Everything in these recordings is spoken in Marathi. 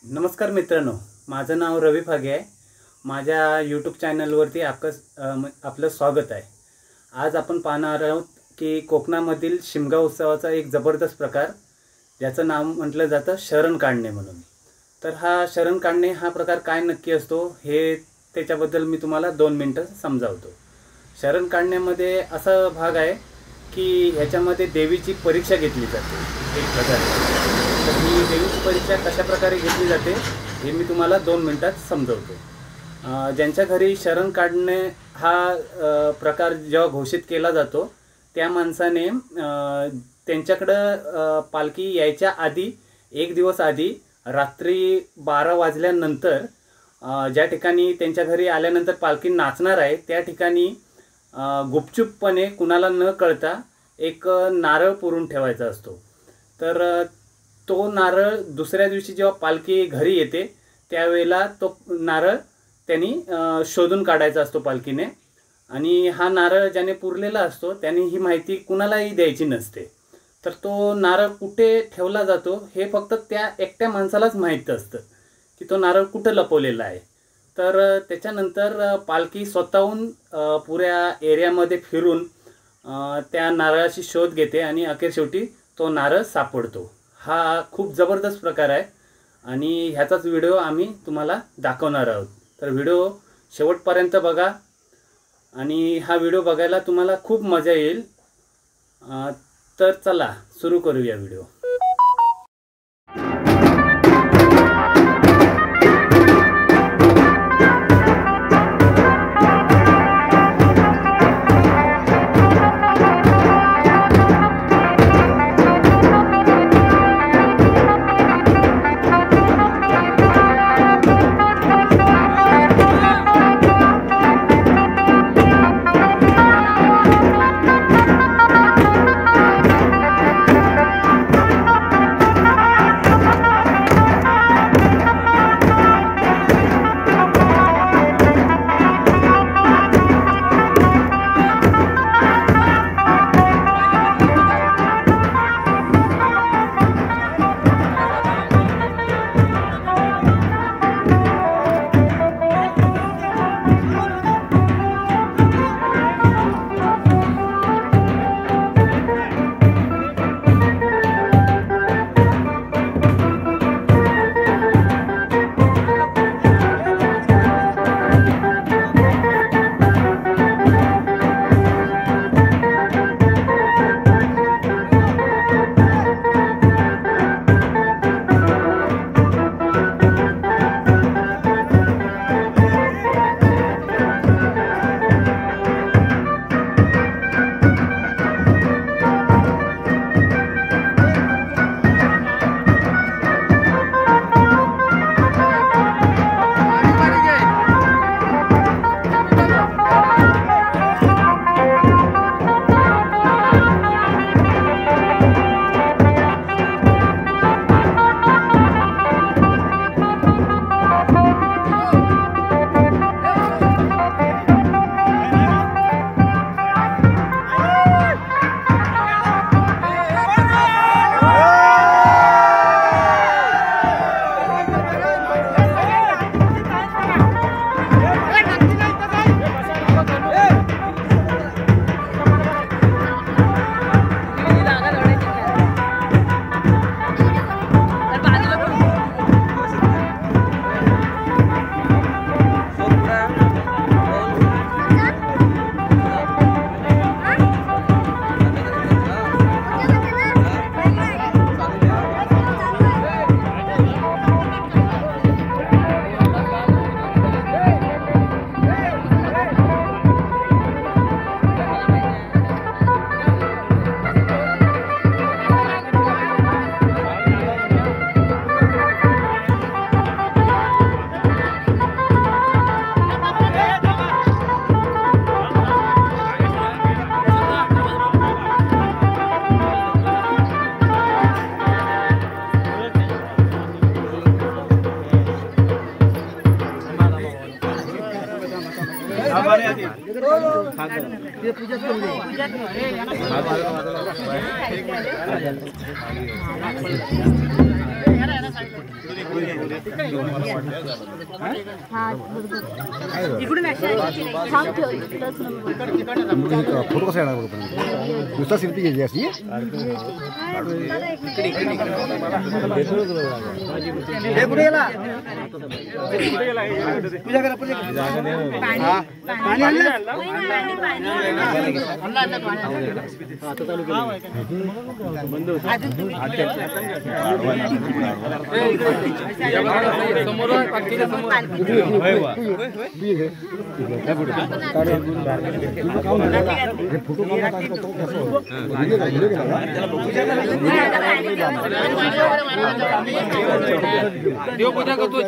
नमस्कार मित्रांनो, माझं नाव रवी फागे आहे। माझ्या यूट्यूब चॅनलवरती आपलं स्वागत आहे। आज आपण पाहणार आहोत की कोकणामधील शिमगा उत्सवाचा एक जबरदस्त प्रकार ज्याचं नाव म्हटलं जातं शरण काढणे म्हणून। तर हा शरण काढणे हा प्रकार काय नक्की असतो हे त्याच्याबद्दल मी तुम्हाला 2 मिनिटं समजावतो। शरण काढण्यामध्ये असा भाग आहे की ह्याच्यामध्ये देवीची परीक्षा घेतली जाते एक प्रकारे। तर ही देवीची परीक्षा कशा प्रकारे घेतली जाते हे मी तुम्हाला 2 मिनिटात समजावतो। ज्यांच्या घरी शरण काढणे हा प्रकार जेव्हा घोषित केला जातो त्या माणसाने त्यांच्याकडं पालखी यायच्या आधी 1 दिवस आधी रात्री 12 वाजल्यानंतर ज्या ठिकाणी त्यांच्या घरी आल्यानंतर पालखी नाचणार आहे त्या ठिकाणी गुपचूपपणे कुणाला न कळता एक नारळ पुरून ठेवायचा असतो। तर तो नारळ दुसऱ्या दिवशी जेव्हा पालखी घरी येते त्यावेळेला तो नारळ त्यांनी शोधून काढायचा असतो पालखीने। आणि हा नारळ ज्याने पुरलेला असतो त्याने ही माहिती कुणालाही द्यायची नसते। तर तो नारळ कुठे ठेवला जातो हे फक्त त्या एकट्या माणसालाच माहीत असतं की तो नारळ कुठं लपवलेला आहे। तर त्याच्यानंतर पालखी स्वतःहून पुऱ्या एरियामध्ये फिरून त्या नारळाची शोध घेते आणि अखेर शेवटी तो नारळ सापडतो। हा खूप जबरदस्त प्रकार आहे आणि ह्याचाच व्हिडिओ आम्ही तुम्हाला दाखवणार आहोत। तर व्हिडिओ शेवटपर्यंत बघा आणि हा व्हिडिओ बघायला तुम्हाला खूप मजा येईल। तर चला सुरू करूया व्हिडिओ। फोटो कसा येणार बघा नुसता शिल्पी घ्यायची अशी पूजा करा पूजा देवपूजा करतो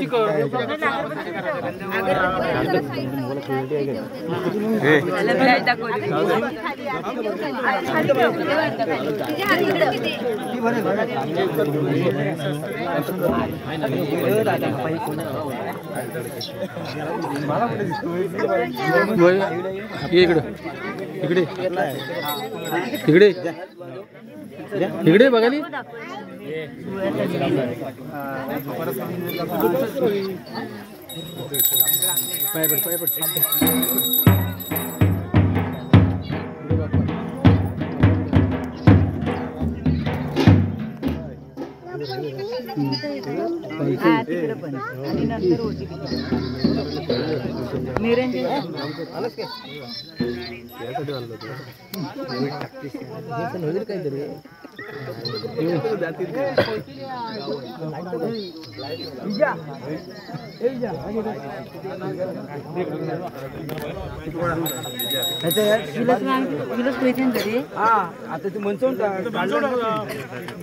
इकडे इकडे इकडे बघाली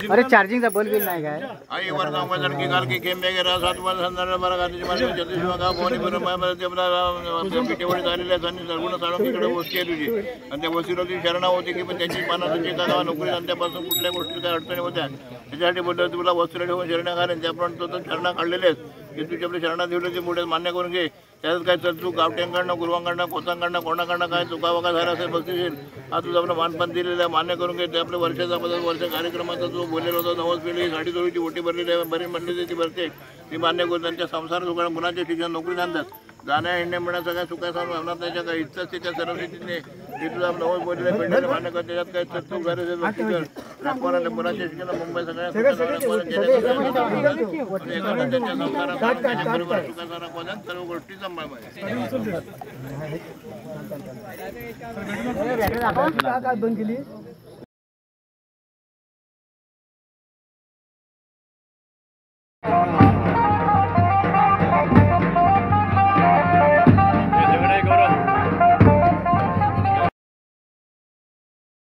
अरे चार्जिंगचा बल्ब बिल नाही काय आई वरगाव मदर की गाल की केम वगैरे सात वर संदर्भ बरं गाती माझे जगदीशवा गाव कोणी बरं माय ते आपल्या पिटेवडी झालेल्या त्यांनी सर्वण साळुंकीकडे वस्ती केली आणि त्या वस्तीवरती शरणा होती की पण त्यांची मानाची गावा नोकरी आणि त्यापासून कुठल्या गोष्टी काय अडचणी होत्या त्याच्यासाठी बोलतो तुला वस्त्र ठेवून शरणा घालेन त्याप्रमाणे तो शरणा काढलेले आहेत की तुझ्या आपल्या शरणा ठेवले ते पुढे मान्य करून घे त्यात काय तर तू गावट्यांकडनं गुरुवांकडनं कोचांकडनं कोणाकडनं काय चुका वका झाला असेल बघतील हा तुझा आपलं मानपान दिलेलं आहे मान्य करून घे ते आपल्या वर्षाचा बदल वर्ष कार्यक्रमाचा जो बोललेला होता नवस पिढी साडी चोळीची ओटी भरलेली आहे बरी म्हणली ती भरते ती मान्य करून त्यांच्या संसार सुखाने मुलांचे शिक्षण नोकरी आणतात जाण्या हिंडणे म्हणा सगळ्या सुखासह होणार त्याच्या काही इच्छा त्याच्या सर्व स्थितीने ते तुझा नवस बोललेलं भेटलेलं मान्य कर त्याच्यात काही तत्व घर राखवाला मुलांचे शिक्षण मुंबई सगळ्या सर्व गोष्टी सांभाळ